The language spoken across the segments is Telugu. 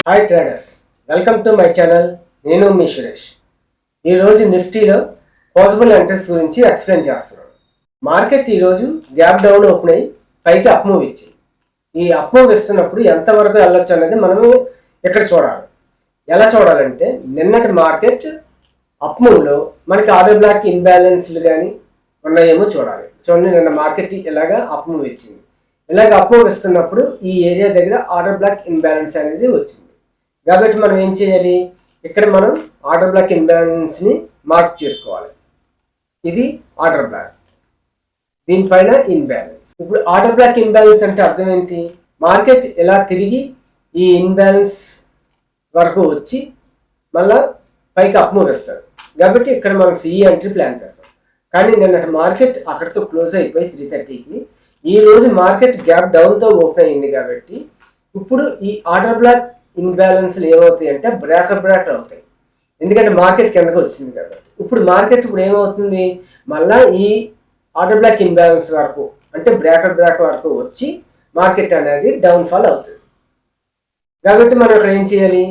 Hi traders, welcome to my channel. నేను మీ సురేష్. ఈరోజు నిఫ్టీలో పాసిబుల్ ఎంట్రీస్ గురించి ఎక్స్ప్లెయిన్ చేస్తున్నాను. మార్కెట్ ఈరోజు గ్యాప్ డౌన్ ఓపెన్ అయ్యి పైకి అప్ మూవ్ ఇచ్చింది. ఈ అప్ మూవ్ ఇస్తున్నప్పుడు ఎంతవరకు వెళ్ళొచ్చు అనేది మనము ఇక్కడ చూడాలి. ఎలా చూడాలంటే నిన్నటి మార్కెట్ అప్ మూవ్లో మనకి ఆర్డర్ బ్లాక్ ఇన్బ్యాలెన్స్లు కానీ ఉన్నాయేమో చూడాలి. చూడండి, నిన్న మార్కెట్ ఇలాగా అప్ మూవ్ ఇచ్చింది. ఇలాగ అప్ మూవ్ ఇస్తున్నప్పుడు ఈ ఏరియా దగ్గర ఆర్డర్ బ్లాక్ ఇన్బ్యాలెన్స్ అనేది వచ్చింది. కాబట్టి మనం ఏం చేయాలి, ఇక్కడ మనం ఆర్డర్ బ్లాక్ ఇన్బ్యాలెన్స్ని మార్క్ చేసుకోవాలి. ఇది ఆర్డర్ బ్లాక్, దీనిపైన ఇన్బ్యాలెన్స్. ఇప్పుడు ఆర్డర్ బ్లాక్ ఇన్బ్యాలెన్స్ అంటే అర్థం ఏంటి? మార్కెట్ ఇలా తిరిగి ఈ ఇన్బ్యాలెన్స్ వరకు వచ్చి మళ్ళా పైకి అప్ మూవ్ ఇస్తారు. కాబట్టి ఇక్కడ మనం సిఈ ఎంట్రీ ప్లాన్ చేస్తాం. కానీ నిన్నటి మార్కెట్ అక్కడితో క్లోజ్ అయిపోయి 3:30కి. ఈ రోజు మార్కెట్ గ్యాప్ డౌన్తో ఓపెన్ అయింది. కాబట్టి ఇప్పుడు ఈ ఆర్డర్ బ్లాక్ ఇన్బ్యాలెన్స్లు ఏమవుతాయి అంటే బ్రేకర్ అవుతాయి. ఎందుకంటే మార్కెట్ కిందకు వచ్చింది కాబట్టి. ఇప్పుడు మార్కెట్ ఇప్పుడు ఏమవుతుంది, మళ్ళా ఈ ఆర్డర్ బ్లాక్ ఇన్బ్యాలెన్స్ వరకు అంటే బ్రేకర్ వరకు వచ్చి మార్కెట్ అనేది డౌన్ఫాల్ అవుతుంది. కాబట్టి మనం ఇక్కడ ఏం చేయాలి,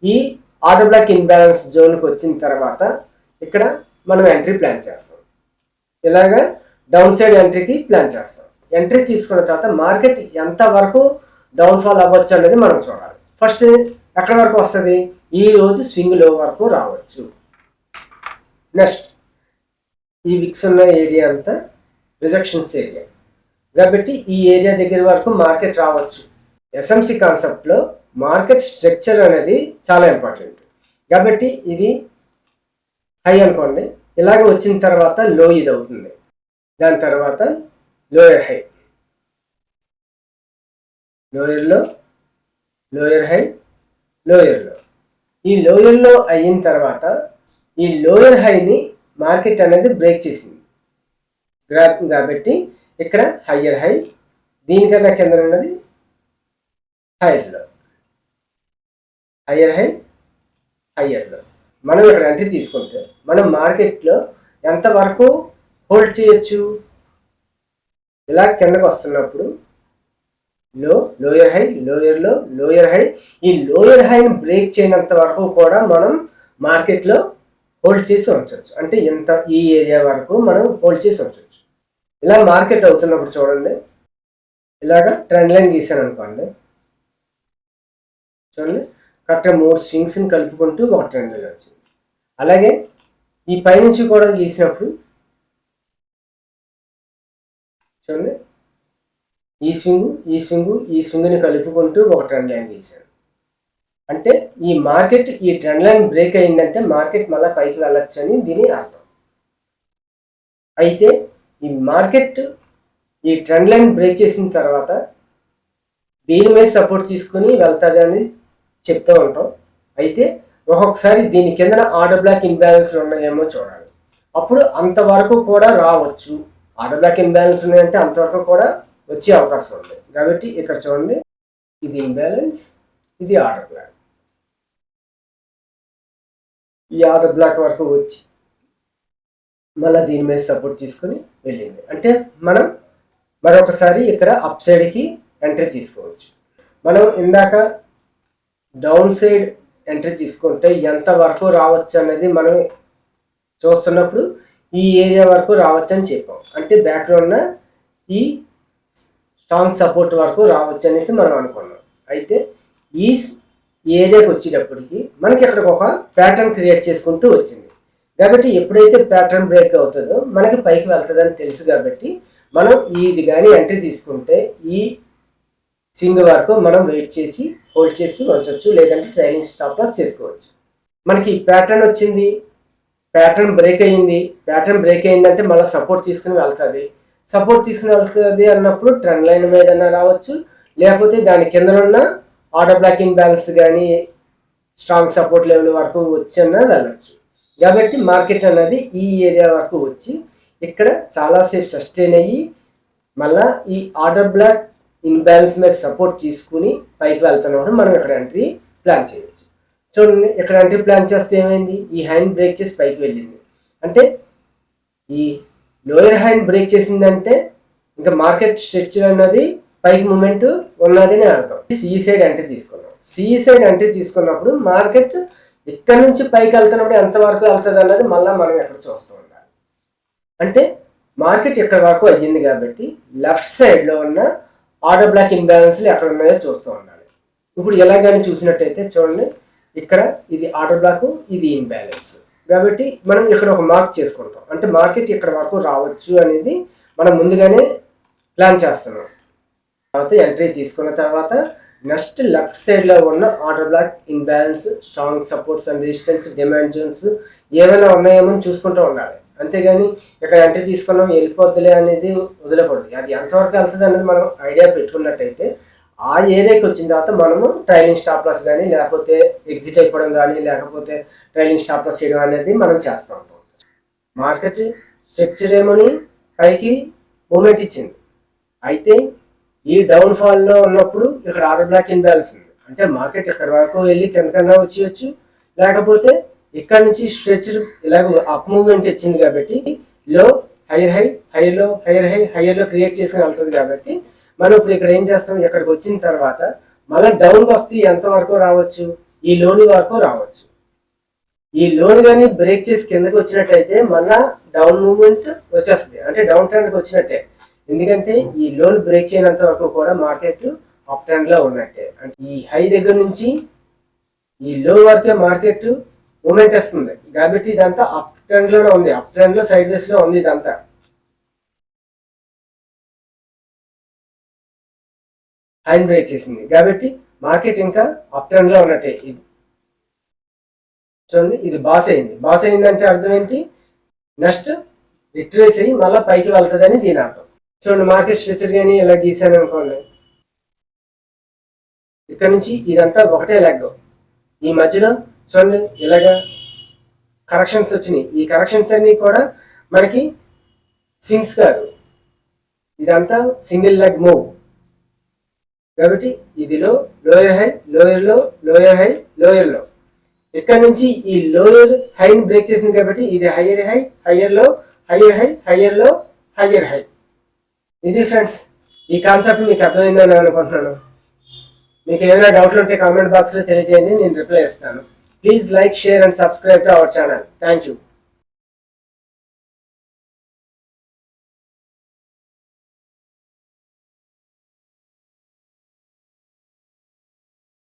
ఈ ఆర్డర్ బ్లాక్ ఇన్బ్యాలెన్స్ జోన్కి వచ్చిన తర్వాత ఇక్కడ మనం ఎంట్రీ ప్లాన్ చేస్తాం. ఇలాగా డౌన్ సైడ్ ఎంట్రీకి ప్లాన్ చేస్తాం. ఎంట్రీ తీసుకున్న తర్వాత మార్కెట్ ఎంత వరకు డౌన్ఫాల్ అవ్వచ్చు అనేది మనం చూడాలి. ఫస్ట్ ఎక్కడి వరకు వస్తుంది, ఈ రోజు స్వింగ్ లో వరకు రావచ్చు. నెక్స్ట్ ఈ విక్స్ ఉన్న ఏరియా అంతా రిజెక్షన్స్ ఏరియా, కాబట్టి ఈ ఏరియా దగ్గర వరకు మార్కెట్ రావచ్చు. ఎస్ఎంసి కాన్సెప్ట్లో మార్కెట్ స్ట్రక్చర్ అనేది చాలా ఇంపార్టెంట్. కాబట్టి ఇది హై అనుకోండి, ఇలాగ వచ్చిన తర్వాత లో ఇది అవుతుంది, దాని తర్వాత లోయర్ హై, లోయర్లో లోయర్ హై, లోయర్లో. ఈ లోయర్లో అయిన తర్వాత ఈ లోయర్ హైని మార్కెట్ అనేది బ్రేక్ చేసింది కాబట్టి ఇక్కడ హయ్యర్ హై, దీనికన్నా కింద ఉన్నది హైయర్లో, హయ్యర్ హై, హయ్యర్లో. మనం ఇక్కడ ఎంట్రీ తీసుకుంటే మనం మార్కెట్లో ఎంతవరకు హోల్డ్ చేయొచ్చు, ఇలా కిందకు వస్తున్నప్పుడు లోయర్ హై, లోయర్లో లోయర్ హై. ఈ లోయర్ హైని బ్రేక్ చేయనంత వరకు కూడా మనం మార్కెట్లో హోల్డ్ చేసి ఉంచవచ్చు. అంటే ఇంత ఈ ఏరియా వరకు మనం హోల్డ్ చేసి ఉంచవచ్చు. ఇలా మార్కెట్ అవుతున్నప్పుడు చూడండి, ఇలాగా ట్రెండ్ లైన్ గీసాను అనుకోండి, చూడండి కరెక్ట్గా 3 స్వింగ్స్ని కలుపుకుంటూ ఒక ట్రెండ్ లైన్ వచ్చింది. అలాగే ఈ పైనుంచి కూడా గీసినప్పుడు చూడండి, ఈ స్వింగ్ని కలుపుకుంటూ ఒక ట్రెండ్ లైన్ గీసాను. అంటే ఈ మార్కెట్ ఈ ట్రెండ్ లైన్ బ్రేక్ అయిందంటే మార్కెట్ మళ్ళీ పైకి వెళ్ళొచ్చు అని దీని అర్థం. అయితే ఈ మార్కెట్ ఈ ట్రెండ్ లైన్ బ్రేక్ చేసిన తర్వాత దీని మీద సపోర్ట్ తీసుకుని వెళ్తుంది అని చెప్తూ ఉంటాం. అయితే ఒక్కొక్కసారి దీని కింద ఆర్డర్ బ్లాక్ ఇన్బ్యాలెన్స్లు ఉన్నాయేమో చూడాలి. అప్పుడు అంతవరకు కూడా రావచ్చు. ఆర్డర్ బ్లాక్ ఇన్బ్యాలెన్స్ ఉన్నాయంటే అంతవరకు కూడా వచ్చే అవకాశం ఉంది. కాబట్టి ఇక్కడ చూడండి, ఇది ఇన్బ్యాలెన్స్, ఇది ఆర్డర్ బ్లాక్. ఈ ఆర్డర్ బ్లాక్ వరకు వచ్చి మళ్ళీ దీని మీద సపోర్ట్ తీసుకుని వెళ్ళింది. అంటే మనం మరొకసారి ఇక్కడ అప్ సైడ్కి ఎంట్రీ తీసుకోవచ్చు. మనం ఇందాక డౌన్ సైడ్ ఎంట్రీ తీసుకుంటే ఎంత వరకు రావచ్చు అనేది మనం చూస్తున్నప్పుడు ఈ ఏరియా వరకు రావచ్చు అని చెప్పాం. అంటే బ్యాక్గ్రౌండ్ ఈ స్ట్రాంగ్ సపోర్ట్ వరకు రావచ్చు అనేసి మనం అనుకున్నాం. అయితే ఈ ఏరియాకి వచ్చేటప్పటికి మనకి అక్కడ ఒక ప్యాటర్న్ క్రియేట్ చేసుకుంటూ వచ్చింది. కాబట్టి ఎప్పుడైతే ప్యాటర్న్ బ్రేక్ అవుతుందో మనకి పైకి వెళ్తుందని తెలుసు. కాబట్టి మనం ఇది కానీ ఎంట్రీ తీసుకుంటే ఈ స్వింగ్ వరకు మనం వెయిట్ చేసి హోల్డ్ చేసి ఉంచవచ్చు, లేదంటే ట్రైలింగ్ స్టాప్ లాస్ చేసుకోవచ్చు. మనకి ప్యాటర్న్ వచ్చింది, ప్యాటర్న్ బ్రేక్ అయ్యింది. ప్యాటర్న్ బ్రేక్ అయిందంటే మళ్ళీ సపోర్ట్ తీసుకుని వెళ్తుంది. సపోర్ట్ తీసుకుని వెళ్తుంది అన్నప్పుడు ట్రెండ్ లైన్ మీదన్నా రావచ్చు, లేకపోతే దాని కింద ఉన్న ఆర్డర్ బ్లాక్ ఇన్బ్యాలెన్స్ కానీ స్ట్రాంగ్ సపోర్ట్ లెవెల్ వరకు వచ్చన్నా వెళ్ళచ్చు. కాబట్టి మార్కెట్ అనేది ఈ ఏరియా వరకు వచ్చి ఇక్కడ చాలాసేపు సస్టైన్ అయ్యి మళ్ళీ ఈ ఆర్డర్ బ్లాక్ ఇన్బ్యాలెన్స్ మీద సపోర్ట్ తీసుకుని పైకి వెళ్తున్నప్పుడు మనం ఇక్కడ ఎంట్రీ ప్లాన్ చేయవచ్చు. చూడండి, ఇక్కడ ఎంట్రీ ప్లాన్ చేస్తే ఏమైంది, ఈ హైని బ్రేక్ చేసి పైకి వెళ్ళింది. అంటే ఈ లోయర్ హైని బ్రేక్ చేసిందంటే ఇంకా మార్కెట్ స్ట్రక్చర్ అన్నది పైకి మూమెంట్ ఉన్నదని అర్థం. సి సైడ్ ఎంట్రీ తీసుకున్నాం. సి సైడ్ ఎంట్రీ తీసుకున్నప్పుడు మార్కెట్ ఇక్కడ నుంచి పైకి వెళ్తున్నప్పుడు ఎంతవరకు వెళ్తుంది అన్నది మళ్ళీ మనం ఎక్కడ చూస్తూ ఉండాలి. అంటే మార్కెట్ ఇక్కడ వరకు అయ్యింది కాబట్టి లెఫ్ట్ సైడ్లో ఉన్న ఆర్డర్ బ్లాక్ ఇంబ్యాలెన్స్లు ఎక్కడ ఉన్నాయో చూస్తూ ఉండాలి. ఇప్పుడు ఎలాగని చూసినట్టయితే చూడండి, ఇక్కడ ఇది ఆర్డర్ బ్లాక్, ఇది ఇంబ్యాలెన్స్ కాబట్టి మనం ఇక్కడ ఒక మార్క్ చేసుకుంటాం. అంటే మార్కెట్ ఇక్కడ వరకు రావచ్చు అనేది మనం ముందుగానే ప్లాన్ చేస్తున్నాం. తర్వాత ఎంట్రీ తీసుకున్న తర్వాత నెక్స్ట్ లెఫ్ట్ సైడ్లో ఉన్న order block, imbalance, strong supports and resistance, demand zones ఏమైనా ఉన్నాయేమో చూసుకుంటూ ఉండాలి. అంతేగాని ఇక్కడ ఎంట్రీ తీసుకున్నాం వెళ్ళిపోద్దులే అనేది వదిలేకూడదు. అది ఎంతవరకు వెళ్తుంది అనేది మనం ఐడియా పెట్టుకున్నట్టయితే ఆ ఏరియాకి వచ్చిన తర్వాత మనము ట్రైలింగ్ స్టాప్ లాస్ కానీ లేకపోతే ఎగ్జిట్ అయిపోవడం కానీ లేకపోతే ట్రైలింగ్ స్టాప్ లాస్ చేయడం అనేది మనం చేస్తూ ఉంటాం. మార్కెట్ స్ట్రక్చర్ ఏమని పైకి మూమెంట్ ఇచ్చింది. అయితే ఈ డౌన్ ఫాల్లో ఉన్నప్పుడు ఇక్కడ ఆర్డర్ బ్లాక్ ఇంబ్యాలెన్స్ ఉంది. అంటే మార్కెట్ ఇక్కడ వరకు వెళ్ళి కిందకన్నా వచ్చేయచ్చు, లేకపోతే ఇక్కడ నుంచి స్ట్రెచర్ ఇలాగ అప్ మూవ్మెంట్ ఇచ్చింది కాబట్టి లో హైయర్ హై, హైయర్ లో, హైయర్ హై, హైయర్ లో క్రియేట్ చేసుకుని వెళ్తుంది. కాబట్టి మనం ఇప్పుడు ఇక్కడ ఏం చేస్తాం, ఇక్కడికి వచ్చిన తర్వాత మళ్ళీ డౌన్కి వస్తే ఎంతవరకు రావచ్చు, ఈ లోన్ వరకు రావచ్చు. ఈ లోన్ కానీ బ్రేక్ చేసి కిందకి వచ్చినట్టయితే మళ్ళా డౌన్ మూవ్మెంట్ వచ్చేస్తుంది, అంటే డౌన్ ట్రెండ్కి వచ్చినట్టే. ఎందుకంటే ఈ లోన్ బ్రేక్ చేయనంత వరకు కూడా మార్కెట్ అప్ ట్రెండ్ లో ఉన్నట్టే. అంటే ఈ హై దగ్గర నుంచి ఈ లో వరకే మార్కెట్ మూమెంట్ వస్తుంది కాబట్టి ఇదంతా అప్ ట్రెండ్ లోనే ఉంది, అప్ ట్రెండ్ లో సైడ్ వేస్ లో ఉంది. ఇదంతా హ్యాండ్ బ్రేక్ చేసింది కాబట్టి మార్కెట్ ఇంకా అప్ ట్రెండ్ లో ఉన్నట్టే. ఇది చూడండి, ఇది బాస్ అయింది. బాస్ అయిందంటే అర్థం ఏంటి, నెక్స్ట్ రిట్రేస్ అయ్యి మళ్ళీ పైకి వెళ్తుందని దీని అర్థం. చూడండి, మార్కెట్ స్ట్రక్చర్ కానీ ఇలా గీసాను అనుకోండి, ఇక్కడ నుంచి ఇదంతా ఒకటే లెగ్. ఈ మధ్యలో చూడండి ఇలాగా కరెక్షన్స్ వచ్చినాయి. ఈ కరెక్షన్స్ అన్ని కూడా మనకి స్వింగ్స్ కాదు, ఇదంతా సింగిల్ లెగ్ మూవ్ కాబట్టి ఇదిలో లోయర్ హై, లోయర్ లో, లోయర్ హై, లోయర్ లో. ఇక్కడ నుంచి ఈ లోయర్ హైని బ్రేక్ చేసింది కాబట్టి ఇది హయ్యర్ హై, హయ్యర్ లో, హయ్యర్ హై, హయ్యర్ లో, హయ్యర్ హై. ఇది ఫ్రెండ్స్, ఈ కాన్సెప్ట్ మీకు అర్థమైందని అనుకుంటున్నాను. మీకు ఏమైనా డౌట్లు ఉంటే కామెంట్ బాక్స్లో తెలియజేయండి, నేను రిప్లై ఇస్తాను. Please like, share and subscribe to our channel. Thank you.